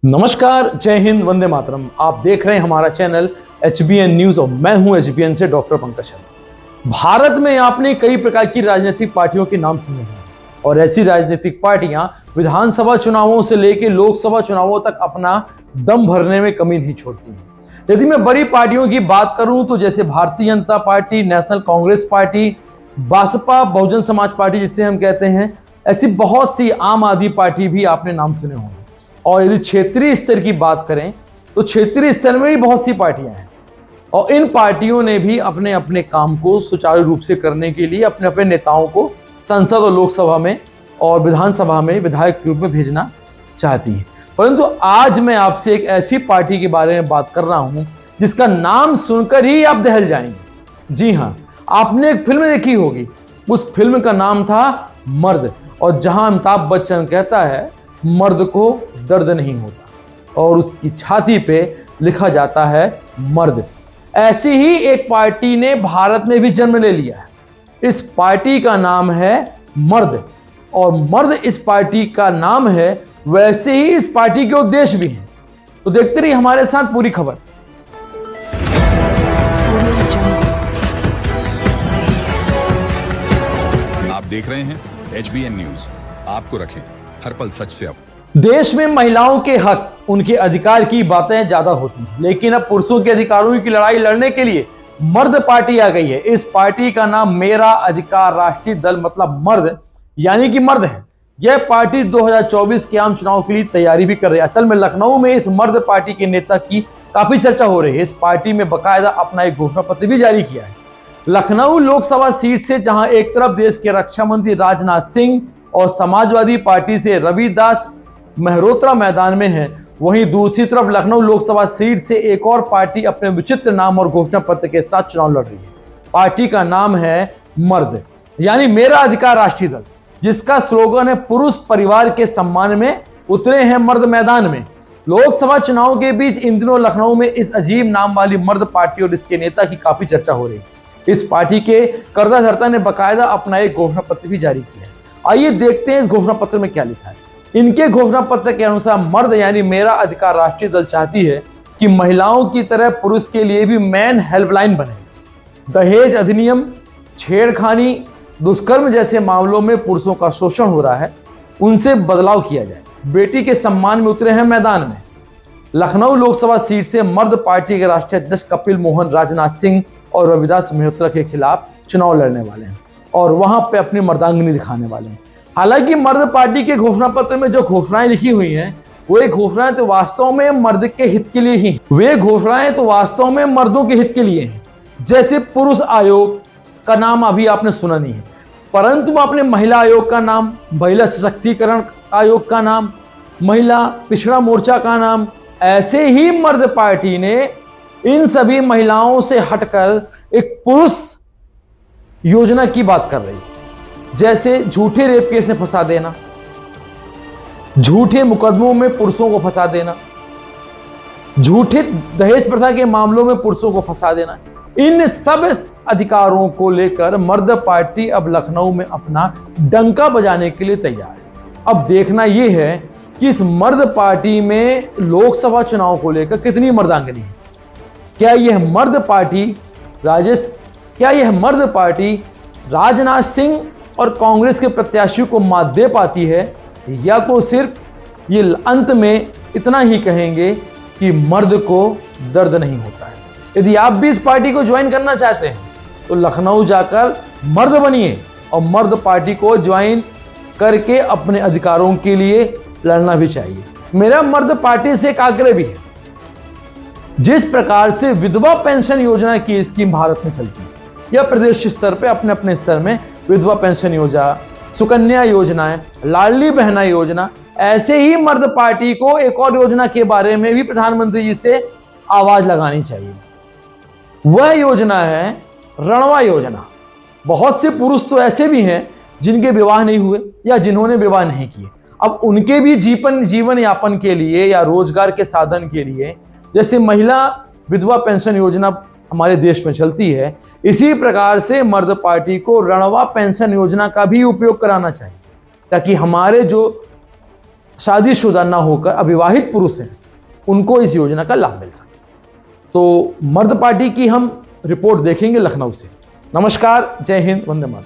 नमस्कार, जय हिंद, वंदे मातरम। आप देख रहे हैं हमारा चैनल HBN न्यूज और मैं हूं HBN से डॉक्टर पंकज शर्मा। भारत में आपने कई प्रकार की राजनीतिक पार्टियों के नाम सुने हैं और ऐसी राजनीतिक पार्टियां विधानसभा चुनावों से लेकर लोकसभा चुनावों तक अपना दम भरने में कमी नहीं छोड़ती हैं। यदि मैं बड़ी पार्टियों की बात करूं तो जैसे Bharatiya Janata party, national congress party, Baspa, Bahujan Samaj party जिसे हम कहते हैं, ऐसी बहुत सी, आम आदमी पार्टी भी आपने नाम सुने होंगे। और यदि क्षेत्रीय स्तर की बात करें तो क्षेत्रीय स्तर में भी बहुत सी पार्टियां हैं और इन पार्टियों ने भी अपने अपने काम को सुचारू रूप से करने के लिए अपने अपने नेताओं को संसद और लोकसभा में और विधानसभा में विधायक के रूप में भेजना चाहती है। परंतु आज मैं आपसे एक ऐसी पार्टी के बारे में बात कर रहा हूं जिसका नाम सुनकर ही आप दहल जाएंगे। जी हां, आपने एक फिल्म देखी होगी, उस फिल्म का नाम था मर्द, और जहां अमिताभ बच्चन कहता है मर्द को दर्द नहीं होता और उसकी छाती पे लिखा जाता है मर्द। ऐसी ही एक पार्टी ने भारत में भी जन्म ले लिया है। इस पार्टी का नाम है मर्द, और मर्द इस पार्टी का नाम है, वैसे ही इस पार्टी के उद्देश्य भी हैं। तो देखते रहिए हमारे साथ पूरी खबर। आप देख रहे हैं HBN न्यूज, आपको रखें हर पल सच से। अब देश में महिलाओं के हक, उनके अधिकार की बातें ज्यादा होती हैं, लेकिन अब पुरुषों के अधिकारों की लड़ाई लड़ने के लिए मर्द पार्टी आ गई है। इस पार्टी का नाम मेरा अधिकार राष्ट्रीय दल, मतलब मर्द यानी कि मर्द है। यह पार्टी 2024 के आम चुनाव के लिए तैयारी भी कर रही है। असल में लखनऊ में इस मर्द पार्टी के नेता की काफी चर्चा हो रही है। इस पार्टी में बकायदा अपना एक घोषणा पत्र भी जारी किया है। लखनऊ लोकसभा सीट से जहां एक तरफ देश के रक्षा मंत्री राजनाथ सिंह और समाजवादी पार्टी से रविदास मेहरोत्रा मैदान में है, वहीं दूसरी तरफ लखनऊ लोकसभा सीट से एक और पार्टी अपने विचित्र नाम और घोषणा पत्र के साथ चुनाव लड़ रही है। पार्टी का नाम है मर्द यानी मेरा अधिकार राष्ट्रीय दल, जिसका स्लोगन है पुरुष परिवार के सम्मान में उतरे हैं मर्द मैदान में। लोकसभा चुनाव के बीच इन दिनों लखनऊ में इस अजीब नाम वाली मर्द पार्टी और इसके नेता की काफी चर्चा हो रही है। इस पार्टी के कर्ताधर्ता ने बकायदा अपना एक घोषणा पत्र भी जारी किया है। आइए देखते हैं इस घोषणा पत्र में क्या लिखा है। इनके घोषणा पत्र के अनुसार मर्द यानी मेरा अधिकार राष्ट्रीय दल चाहती है कि महिलाओं की तरह पुरुष के लिए भी मैन हेल्पलाइन बने। दहेज अधिनियम, छेड़खानी, दुष्कर्म जैसे मामलों में पुरुषों का शोषण हो रहा है, उनसे बदलाव किया जाए। बेटी के सम्मान में उतरे हैं मैदान में। लखनऊ लोकसभा सीट से मर्द पार्टी के राष्ट्रीय अध्यक्ष कपिल मोहन राजनाथ सिंह और रविदास मेहरोत्रा के खिलाफ चुनाव लड़ने वाले हैं और वहां पे अपनी मर्दांगिनी दिखाने वाले हैं। हालांकि मर्द पार्टी के घोषणा पत्र में जो घोषणाएं लिखी हुई हैं, वो एक घोषणाएं तो वास्तव में मर्द के हित के लिए ही, वे घोषणाएं तो वास्तव में मर्दों के हित के लिए हैं। जैसे पुरुष आयोग का नाम अभी आपने सुना नहीं है, परंतु आपने महिला आयोग का नाम, महिला सशक्तिकरण आयोग का नाम, महिला पिछड़ा मोर्चा का नाम, ऐसे ही मर्द पार्टी ने इन सभी महिलाओं से हटकर एक पुरुष योजना की बात कर रही है। जैसे झूठे रेप केस में फंसा देना, झूठे मुकदमों में पुरुषों को फंसा देना, झूठे दहेज प्रथा के मामलों में पुरुषों को फंसा देना, इन सब अधिकारों को लेकर मर्द पार्टी अब लखनऊ में अपना डंका बजाने के लिए तैयार है। अब देखना यह है कि इस मर्द पार्टी में लोकसभा चुनाव को लेकर कितनी मर्दांगनी है। क्या यह मर्द पार्टी राजनाथ सिंह और कांग्रेस के प्रत्याशियों को मात दे पाती है, या तो सिर्फ ये अंत में इतना ही कहेंगे कि मर्द को दर्द नहीं होता है। यदि आप भी इस पार्टी को ज्वाइन करना चाहते हैं तो लखनऊ जाकर मर्द बनिए और मर्द पार्टी को ज्वाइन करके अपने अधिकारों के लिए लड़ना भी चाहिए। मेरा मर्द पार्टी से एक आग्रह भी है, जिस प्रकार से विधवा पेंशन योजना की स्कीम भारत में चलती है या प्रदेश स्तर पे अपने अपने स्तर में विधवा पेंशन योजना, सुकन्या योजनाएं, लाडली बहना योजना, ऐसे ही मर्द पार्टी को एक और योजना के बारे में भी प्रधानमंत्री जी से आवाज लगानी चाहिए। वह योजना है रणवा योजना। बहुत से पुरुष तो ऐसे भी हैं जिनके विवाह नहीं हुए या जिन्होंने विवाह नहीं किए। अब उनके भी जीवन यापन के लिए या रोजगार के साधन के लिए, जैसे महिला विधवा पेंशन योजना हमारे देश में चलती है, इसी प्रकार से मर्द पार्टी को रणवा पेंशन योजना का भी उपयोग कराना चाहिए, ताकि हमारे जो शादीशुदा ना होकर अविवाहित पुरुष हैं उनको इस योजना का लाभ मिल सके। तो मर्द पार्टी की हम रिपोर्ट देखेंगे लखनऊ से। नमस्कार, जय हिंद, वंदे मातरम।